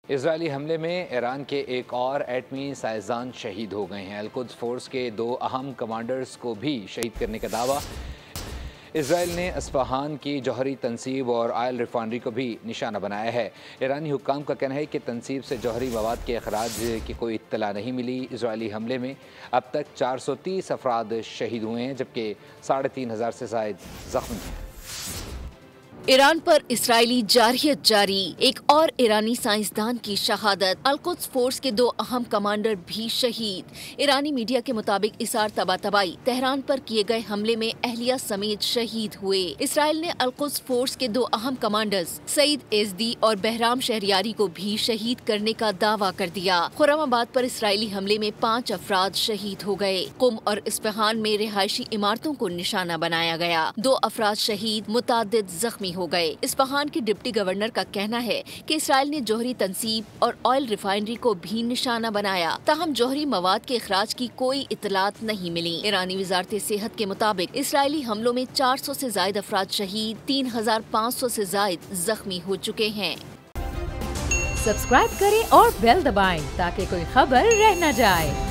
اسرائیلی حملے میں ایران کے ایک اور ایٹمی سائنسدان شہید ہو گئے ہیں۔ القدس فورس کے 2 اہم کمانڈرز کو بھی شہید کرنے کا دعویٰ۔ اسرائیل نے اصفہان کی جوہری تنصیب اور آئل ریفائنری کو بھی نشانہ بنایا ہے۔ ایرانی حکام کا کہنا ہے کہ تنصیب سے جوہری مواد کے اخراج کی کوئی اطلاع نہیں ملی۔ اسرائیلی حملے میں اب تک 430 افراد شہید ہوئے ہیں جبکہ 3500 سے زائد زخمی ہیں۔ ایران پر اسرائیلی جارحیت جاری، ایک اور ایرانی سائنسدان کی شہادت۔ القدس فورس کے 2 اہم کمانڈر بھی شہید۔ ایرانی میڈیا کے مطابق اسار طباطبائی تہران پر کیے گئے حملے میں اہلیہ سمیت شہید ہوئے۔ اسرائیل نے القدس فورس کے 2 اہم کمانڈرز سعید ایزدی اور بہرام شہریاری کو بھی شہید کرنے کا دعویٰ کر دیا۔ خرم آباد پر اسرائیلی حملے میں 5 افراد شہید ہو گئے۔ قم اور اصفہان میں رہائشی عمارتوں کو نشانہ بنایا گیا۔ 2 افراد شہید، متعدد زخمی ہو گئے۔ اصفہان کے ڈپٹی گورنر کا کہنا ہے کہ اسرائیل نے جوہری تنصیب اور آئل ریفائنری کو بھی نشانہ بنایا، تاہم جوہری مواد کے اخراج کی کوئی اطلاعات نہیں ملی۔ ایرانی وزارت صحت کے مطابق اسرائیلی حملوں میں 400 سے زائد افراد شہید، 3500 سے زائد زخمی ہو چکے ہیں۔ سبسکرائب کریں اور بیل دبائیں تاکہ کوئی خبر رہ نہ جائے۔